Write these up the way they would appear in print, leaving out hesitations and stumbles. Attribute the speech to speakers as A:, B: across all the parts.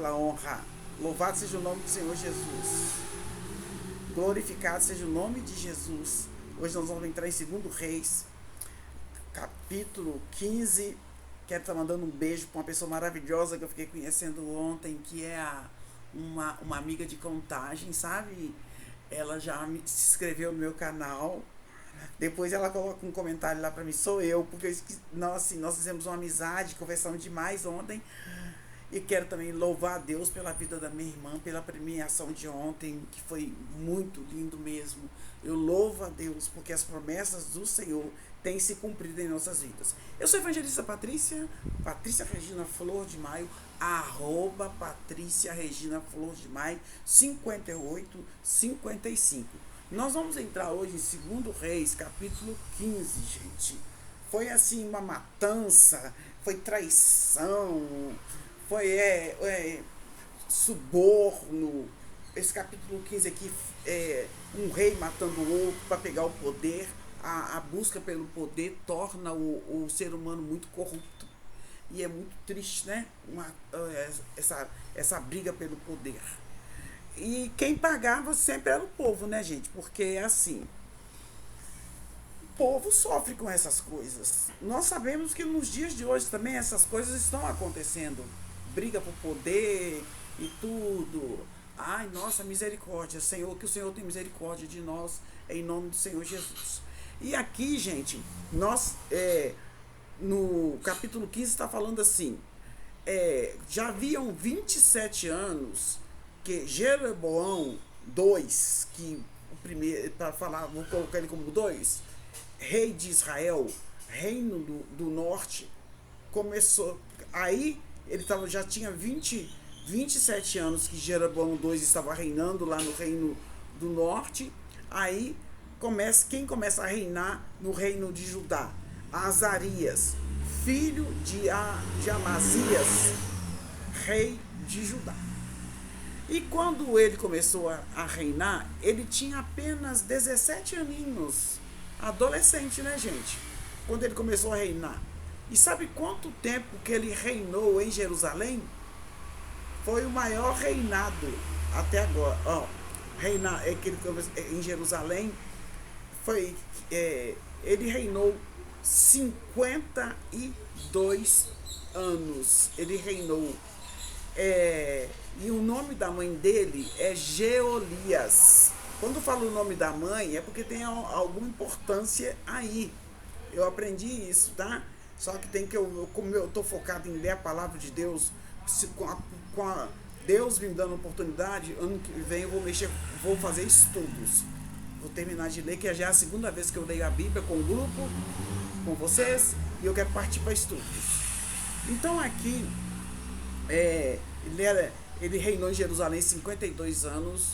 A: pela honra. Louvado seja o nome do Senhor Jesus. Glorificado seja o nome de Jesus. Hoje nós vamos entrar em 2 Reis, capítulo 15. Quero estar mandando um beijo para uma pessoa maravilhosa que eu fiquei conhecendo ontem, que é uma amiga de Contagem, sabe? Ela já se inscreveu no meu canal. Depois ela coloca um comentário lá para mim, sou eu, porque nós fizemos uma amizade, conversamos demais ontem. E quero também louvar a Deus pela vida da minha irmã, pela premiação de ontem, que foi muito lindo mesmo. Eu louvo a Deus, porque as promessas do Senhor têm se cumprido em nossas vidas. Eu sou a evangelista Patrícia Regina Flor de Maio, @ Patrícia Regina Flor de Maio, 5855. Nós vamos entrar hoje em 2 Reis, capítulo 15, gente. Foi assim uma matança, foi traição, foi suborno. Esse capítulo 15 aqui é um rei matando o outro para pegar o poder. A busca pelo poder torna o ser humano muito corrupto. E é muito triste, né? Essa briga pelo poder. E quem pagava sempre era o povo, né, gente? Porque é assim, o povo sofre com essas coisas. Nós sabemos que nos dias de hoje também essas coisas estão acontecendo. Briga por poder e tudo. Ai, nossa, misericórdia, Senhor, que o Senhor tem misericórdia de nós, em nome do Senhor Jesus. E aqui, gente, nós, no capítulo 15 está falando assim, já haviam 27 anos que Jeroboão II, que o primeiro, para falar, vou colocar ele como 2, rei de Israel, reino do norte, começou, aí ele já tinha 27 anos que Jeroboão II estava reinando lá no reino do norte. Aí quem começa a reinar no reino de Judá? Azarias, filho de Amazias, rei de Judá. E quando ele começou a reinar, ele tinha apenas 17 aninhos, adolescente, né, gente? Quando ele começou a reinar. E sabe quanto tempo que ele reinou em Jerusalém? Foi o maior reinado até agora. Em Jerusalém, ele reinou 52 anos. Ele reinou. E o nome da mãe dele é Geolias. Quando eu falo o nome da mãe, é porque tem alguma importância aí. Eu aprendi isso, tá? Só que como eu estou focado em ler a palavra de Deus, Deus me dando oportunidade, ano que vem eu vou fazer estudos. Vou terminar de ler, que já é a segunda vez que eu leio a Bíblia com o grupo, com vocês, e eu quero partir para estudos. Então aqui, ele reinou em Jerusalém 52 anos.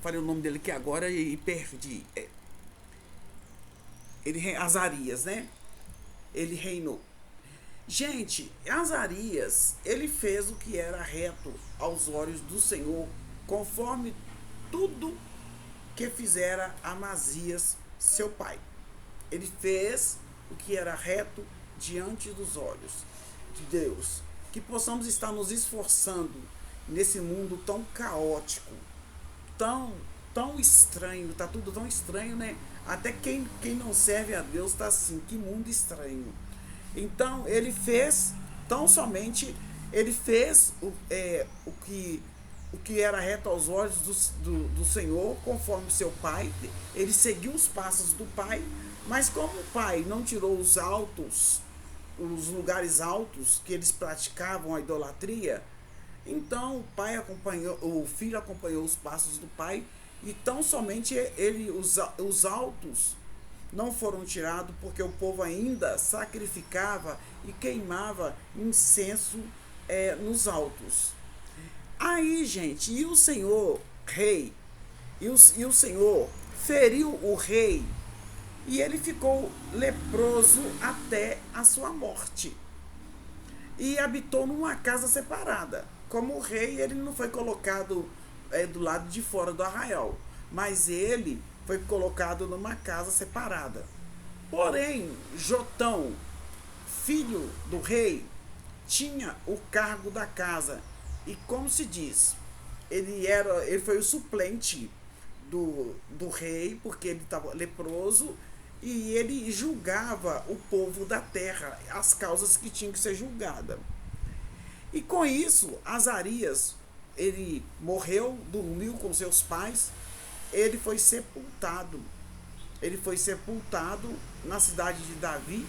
A: Falei o nome dele aqui agora e perdi. Azarias, né? Ele reinou. Gente, Azarias, ele fez o que era reto aos olhos do Senhor, conforme tudo que fizera Amazias, seu pai. Ele fez o que era reto diante dos olhos de Deus. Que possamos estar nos esforçando nesse mundo tão caótico, tão estranho, tá tudo tão estranho, né? Até quem não serve a Deus tá assim, que mundo estranho. Então ele fez, ele fez o que era reto aos olhos do Senhor, conforme seu pai. Ele seguiu os passos do pai, mas como o pai não tirou os lugares altos que eles praticavam a idolatria, então o filho acompanhou os passos do pai. E tão somente os altos não foram tirados, porque o povo ainda sacrificava e queimava incenso nos altos. Aí, gente, e o Senhor rei, e o Senhor feriu o rei, e ele ficou leproso até a sua morte. E habitou numa casa separada. Como o rei, ele não foi colocado do lado de fora do arraial, mas ele foi colocado numa casa separada. Porém, Jotão, filho do rei, tinha o cargo da casa. E como se diz, ele foi o suplente do rei, porque ele estava leproso, e ele julgava o povo da terra, as causas que tinham que ser julgadas. E com isso, Azarias, ele morreu, dormiu com seus pais, ele foi sepultado. Ele foi sepultado na cidade de Davi.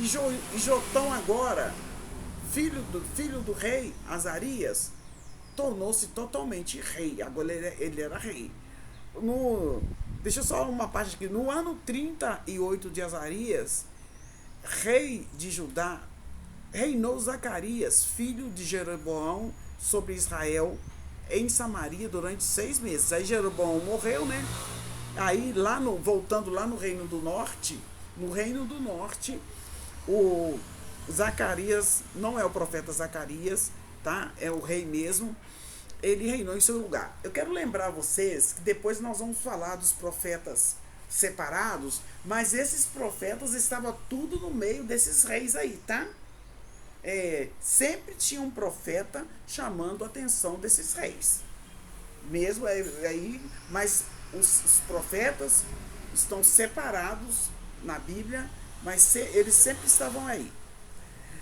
A: E Jotão agora, filho do rei Azarias, tornou-se totalmente rei. Agora ele era rei. Deixa eu só uma parte aqui. No ano 38 de Azarias, rei de Judá, reinou Zacarias, filho de Jeroboão, sobre Israel, em Samaria, durante 6 meses. Aí Jeroboão morreu, né? Aí, voltando lá no Reino do Norte, o Zacarias, não é o profeta Zacarias, tá? É o rei mesmo. Ele reinou em seu lugar. Eu quero lembrar vocês que depois nós vamos falar dos profetas separados, mas esses profetas estavam tudo no meio desses reis aí, tá? Sempre tinha um profeta chamando a atenção desses reis. Mesmo aí, mas os profetas estão separados na Bíblia, mas eles sempre estavam aí.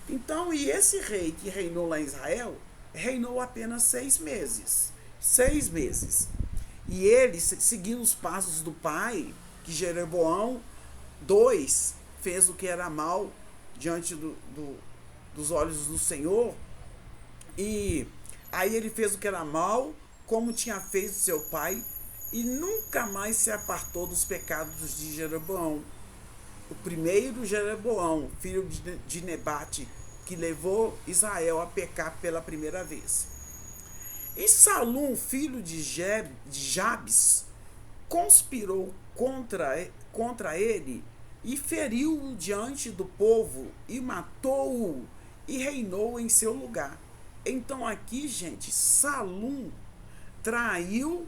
A: Então, e esse rei que reinou lá em Israel, reinou apenas 6 meses. 6 meses. E ele, seguindo os passos do pai, que Jeroboão II fez o que era mal diante dos olhos do Senhor. E aí ele fez o que era mal, como tinha feito seu pai, e nunca mais se apartou dos pecados de Jeroboão. O primeiro Jeroboão, filho de Nebate, que levou Israel a pecar pela primeira vez. E Salum, filho de Jabes, conspirou contra ele e feriu-o diante do povo e matou-o e reinou em seu lugar. Então aqui, gente, Salum traiu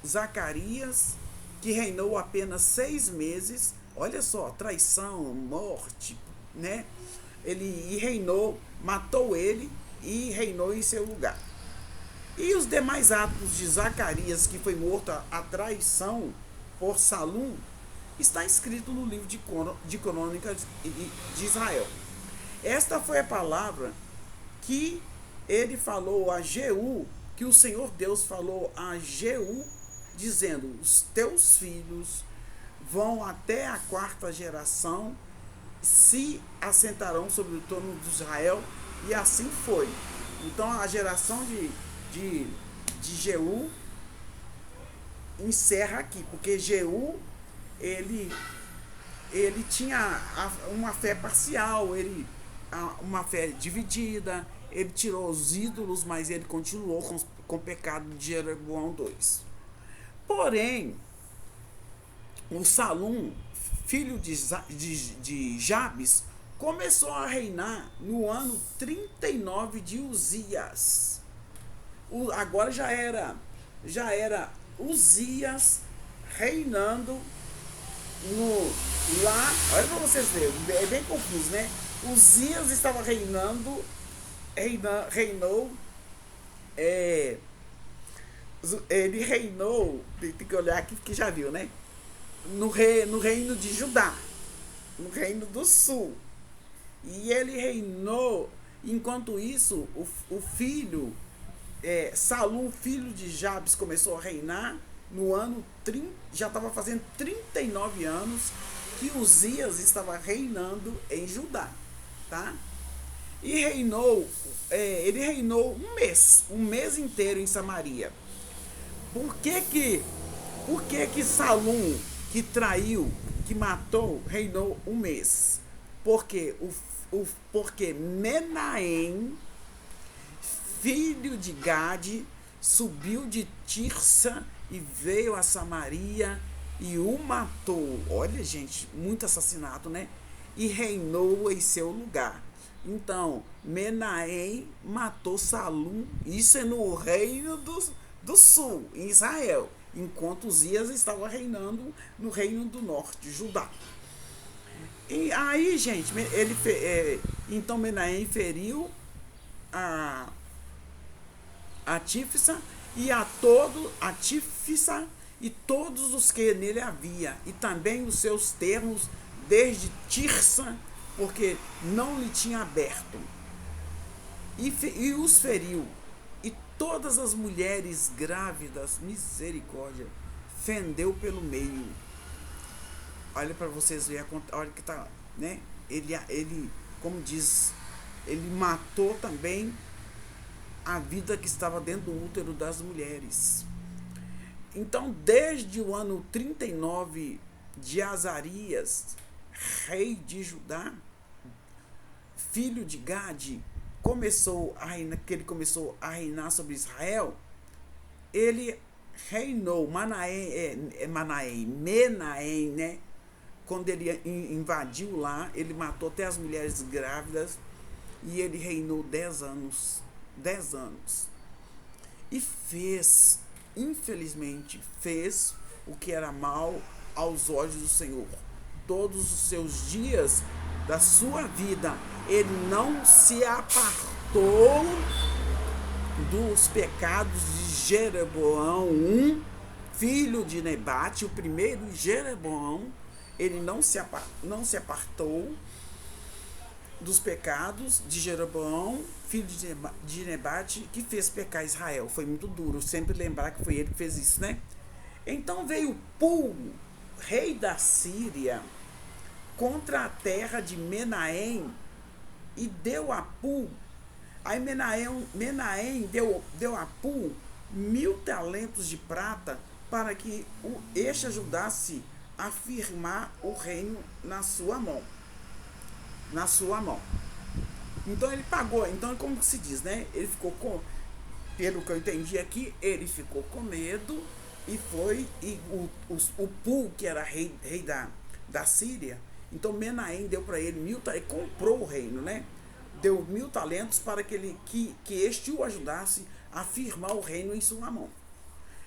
A: Zacarias, que reinou apenas 6 meses. Olha só, traição, morte, né? Ele reinou, matou ele e reinou em seu lugar. E os demais atos de Zacarias, que foi morto a traição por Salum, está escrito no livro de Crônicas de Israel. Esta foi a palavra que ele falou a Jeú, que o Senhor Deus falou a Jeú, dizendo: os teus filhos vão até a 4ª geração, se assentarão sobre o trono de Israel. E assim foi. Então a geração de Jeú encerra aqui, porque Jeú ele tinha uma fé parcial, uma fé dividida, ele tirou os ídolos, mas ele continuou com o pecado de Jeroboão II. Porém, o Salum, filho de Jabes, começou a reinar no ano 39 de Uzias. Agora já era Uzias reinando lá. Olha para vocês verem, é bem confuso, né? Uzias estava reinou. Ele reinou, tem que olhar aqui porque já viu, né? No reino de Judá, no reino do sul. E ele reinou. Enquanto isso, o filho, Salum, filho de Jabes, começou a reinar no ano 30, já estava fazendo 39 anos que Uzias estava reinando em Judá, tá? E ele reinou um mês inteiro em Samaria. Por que Salum, que traiu, que matou, reinou um mês? Porque Menahem, filho de Gade, subiu de Tirsa e veio a Samaria e o matou. Olha, gente, muito assassinato, né? E reinou em seu lugar. Então, Menahem matou Salum. Isso é no reino do sul, em Israel, enquanto Uzias estava reinando no reino do norte, Judá. E aí, gente, então Menahem feriu a, a Tífisa a Tífisa e todos os que nele havia, e também os seus termos desde Tirsa, porque não lhe tinha aberto. E os feriu. E todas as mulheres grávidas, misericórdia, fendeu pelo meio. Olha para vocês verem, olha que tá, né? Ele, como diz, ele matou também a vida que estava dentro do útero das mulheres. Então, desde o ano 39 de Azarias, rei de Judá, filho de Gade, que ele começou a reinar sobre Israel, ele reinou Menahem, né? Quando ele invadiu lá, ele matou até as mulheres grávidas e ele reinou 10 anos. 10 anos. E infelizmente, fez o que era mal aos olhos do Senhor. Todos os seus dias da sua vida, ele não se apartou dos pecados de Jeroboão I, filho de Nebate, o primeiro Jeroboão. Ele não se apartou dos pecados de Jeroboão, filho de Nebate, que fez pecar Israel. Foi muito duro, sempre lembrar que foi ele que fez isso, né? Então veio Pul, rei da Síria, contra a terra de Menahem, e deu a Pul. Aí Menahem deu a Pul 1000 talentos de prata para que este ajudasse a firmar o reino na sua mão. Na sua mão. Então ele pagou. Então, como se diz, né? Ele ficou com. Pelo que eu entendi aqui, ele ficou com medo e foi. E o Pul, que era rei da Síria, então Menahem deu para ele 1000 talentos. Ele comprou o reino, né? Deu 1000 talentos para que este o ajudasse a firmar o reino em sua mão.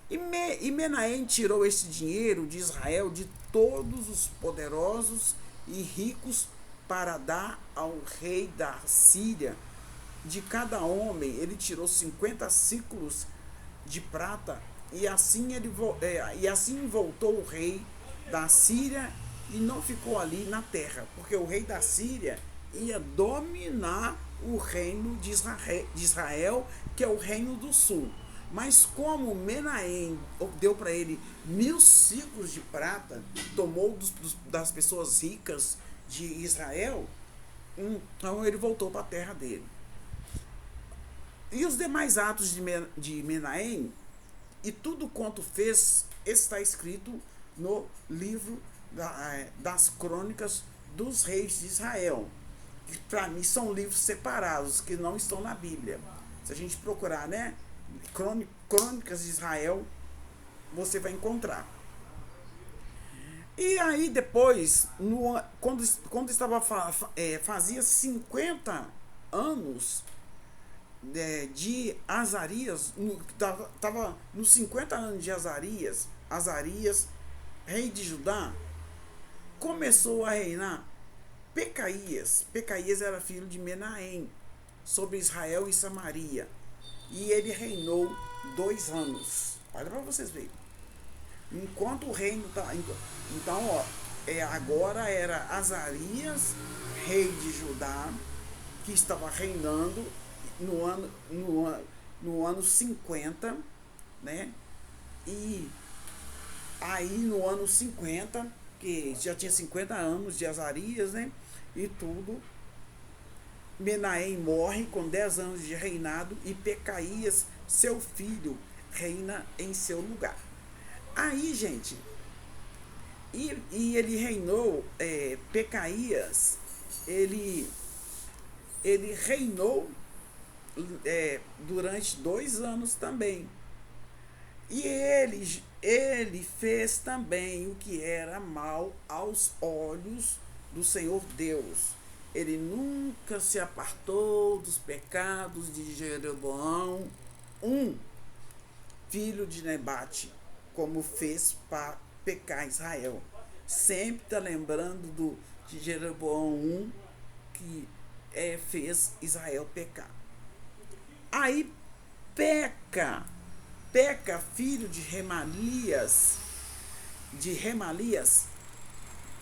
A: E Menahem tirou esse dinheiro de Israel de todos os poderosos e ricos para dar ao rei da Síria. De cada homem ele tirou 50 ciclos de prata, e assim voltou o rei da Síria e não ficou ali na terra, porque o rei da Síria ia dominar o reino de Israel, que é o reino do sul. Mas como Menahem deu para ele 1000 ciclos de prata, tomou das pessoas ricas de Israel, então ele voltou para a terra dele. E os demais atos de Menahem, e tudo quanto fez, está escrito no livro das crônicas dos reis de Israel. Que para mim são livros separados, que não estão na Bíblia. Se a gente procurar, né? Crônicas de Israel, você vai encontrar. E aí depois, quando fazia 50 anos de Azarias, estava nos 50 anos de Azarias, rei de Judá, começou a reinar Pecaías. Pecaías era filho de Menahem, sobre Israel e Samaria. E ele reinou 2 anos. Olha para vocês verem. Enquanto o reino tá. Então, agora era Azarias, rei de Judá, que estava reinando no ano 50, né? E aí no ano 50, que já tinha 50 anos de Azarias, né? E tudo, Menahem morre com 10 anos de reinado e Pecaías, seu filho, reina em seu lugar. Aí, gente, e ele reinou, Pecaías, ele reinou durante 2 anos também. E ele fez também o que era mal aos olhos do Senhor Deus. Ele nunca se apartou dos pecados de Jeroboão, filho de Nebate, como fez para pecar Israel. Sempre está lembrando de Jeroboão I, que fez Israel pecar. Aí Peca, filho de Remalias,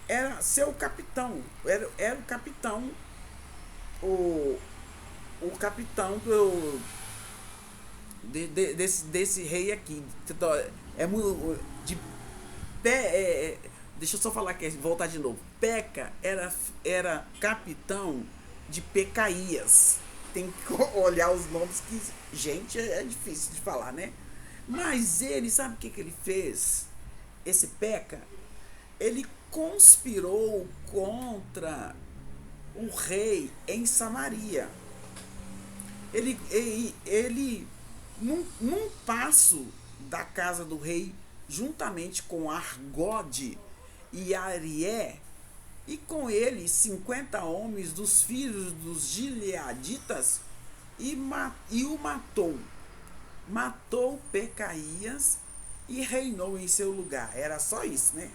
A: era seu capitão, era o capitão, o, o capitão desse rei aqui. É muito. Deixa eu só falar aqui, voltar de novo. Peca era capitão de Pecaías. Tem que olhar os nomes que, gente, é difícil de falar, né? Mas ele, sabe o que ele fez? Esse Peca, ele conspirou contra o rei em Samaria. Ele num passo da casa do rei, juntamente com Argode e Arié, e com ele 50 homens dos filhos dos gileaditas, e o matou. Matou Pecaías e reinou em seu lugar. Era só isso, né?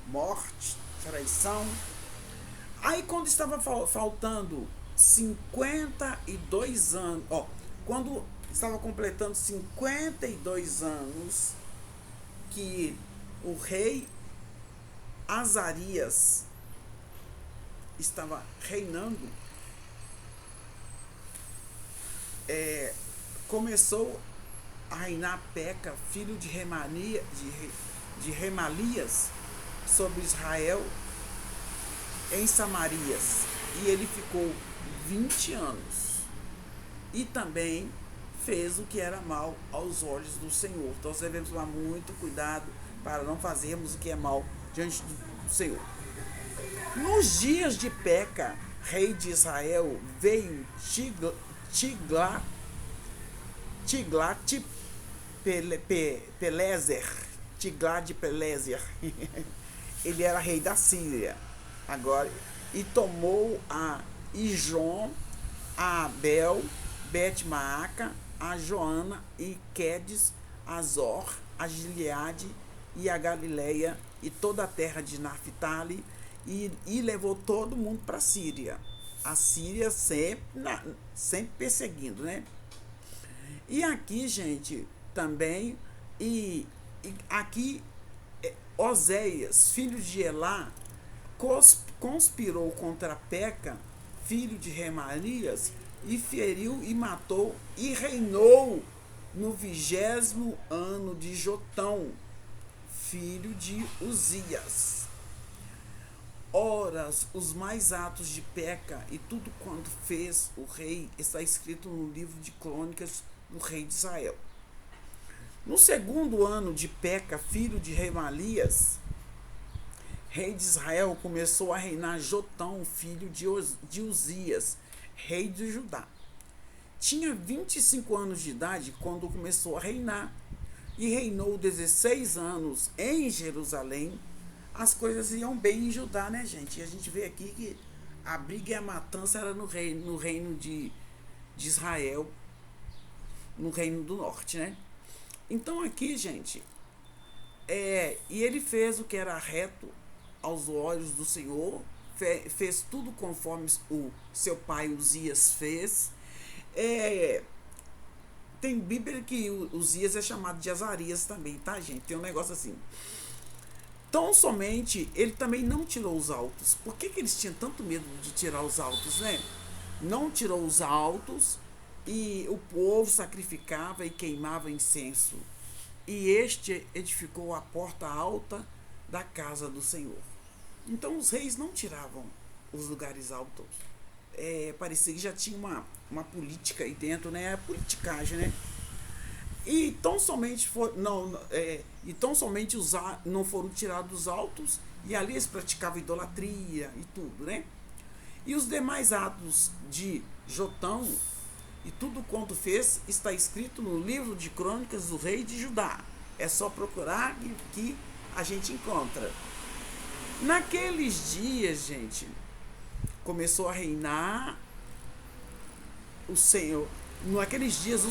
A: Morte, traição. Aí quando estava faltando 52 anos, quando estava completando 52 anos que o rei Azarias estava reinando, começou a reinar Peca, filho de Remalias, sobre Israel em Samarias. E ele ficou 20 anos. E também fez o que era mal aos olhos do Senhor. Então nós devemos tomar muito cuidado para não fazermos o que é mal diante do Senhor. Nos dias de Peca, rei de Israel, veio Tiglat-Pileser. Ele era rei da Síria agora, e tomou a Ijon, a Abel, Bet-Maaca, a Joana e Quedes, a Zor, a Gileade e a Galileia e toda a terra de Naphtali, e levou todo mundo para a Síria. A Síria sempre perseguindo, né? E aqui, gente, também, aqui Oséias, filho de Elá, conspirou contra Peca, filho de Remalias, e feriu e matou e reinou no 20º ano de Jotão, filho de Uzias. Ora, os mais atos de Peca e tudo quanto fez o rei está escrito no livro de crônicas do rei de Israel. No 2º ano de Peca, filho de Remalias, rei de Israel, começou a reinar Jotão, filho de Uzias, rei de Judá. Tinha 25 anos de idade quando começou a reinar, e reinou 16 anos em Jerusalém. As coisas iam bem em Judá, né, gente? E a gente vê aqui que a briga e a matança era no reino de Israel, no reino do norte, né? Então aqui, gente, e ele fez o que era reto aos olhos do Senhor, fez tudo conforme o seu pai Uzias fez. Tem Bíblia que Uzias é chamado de Azarias também, tá, gente? Tem um negócio assim. Tão somente, ele também não tirou os altos. Por que eles tinham tanto medo de tirar os altos, né? Não tirou os altos, e o povo sacrificava e queimava incenso. E este edificou a porta alta da casa do Senhor. Então os reis não tiravam os lugares altos. Parecia que já tinha uma política aí dentro, né? A politicagem, né? E tão somente não foram tirados os altos, e ali eles praticavam idolatria e tudo, né? E os demais atos de Jotão e tudo quanto fez está escrito no livro de crônicas do rei de Judá. É só procurar que a gente encontra. Naqueles dias, gente, começou a reinar o Senhor. Naqueles dias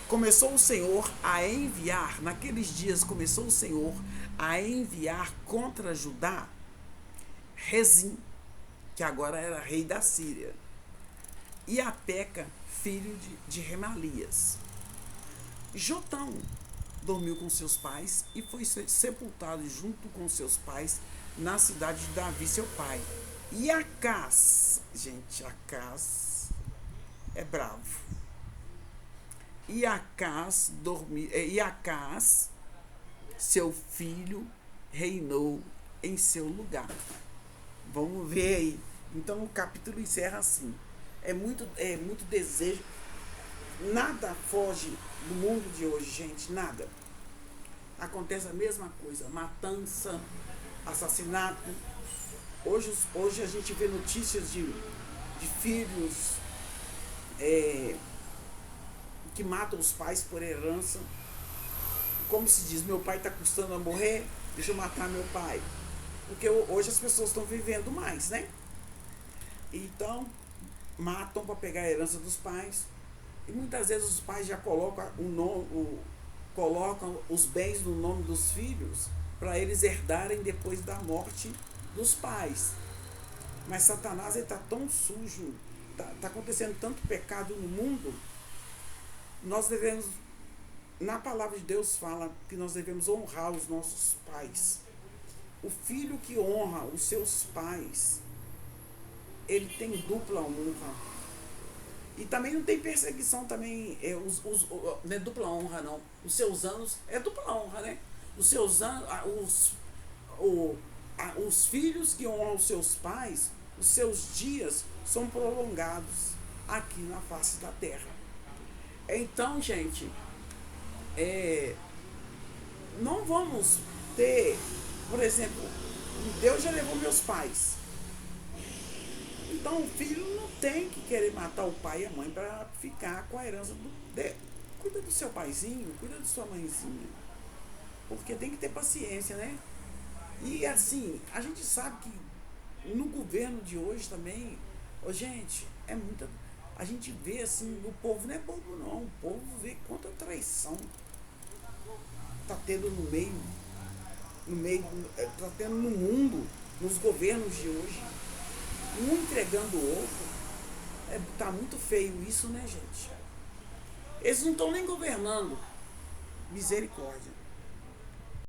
A: começou o Senhor a enviar a enviar contra Judá Rezim, que agora era rei da Síria, e a Peca, filho de Remalias. Jotão dormiu com seus pais e foi sepultado junto com seus pais na cidade de Davi, seu pai. E Acás, gente, Acás é bravo. E Acás, seu filho, reinou em seu lugar. Vamos ver aí. Então o capítulo encerra assim. É muito desejo. Nada foge do mundo de hoje, gente, nada. Acontece a mesma coisa, matança, assassinato. Hoje a gente vê notícias de filhos que matam os pais por herança. Como se diz, meu pai está custando a morrer, deixa eu matar meu pai. Porque hoje as pessoas estão vivendo mais, né? Então, matam para pegar a herança dos pais. E muitas vezes os pais já colocam colocam os bens no nome dos filhos para eles herdarem depois da morte dos pais. Mas Satanás está tão sujo, está acontecendo tanto pecado no mundo, nós devemos, na palavra de Deus fala que nós devemos honrar os nossos pais. O filho que honra os seus pais, ele tem dupla honra. E também não tem perseguição também, não é dupla honra não. Os seus anos, é dupla honra, né? Os seus anos, os filhos que honram os seus pais, os seus dias são prolongados aqui na face da terra. Então, gente, não vamos ter, por exemplo, Deus já levou meus pais. Então o filho não tem que querer matar o pai e a mãe para ficar com a herança cuida do seu paizinho, cuida de sua mãezinha. Porque tem que ter paciência, né? E assim, a gente sabe que no governo de hoje também, gente, é muita. A gente vê assim, o povo não é bobo não, o povo vê quanta traição tá tendo tá tendo no mundo, nos governos de hoje. Um entregando o outro. Tá muito feio isso, né, gente? Eles não estão nem governando. Misericórdia.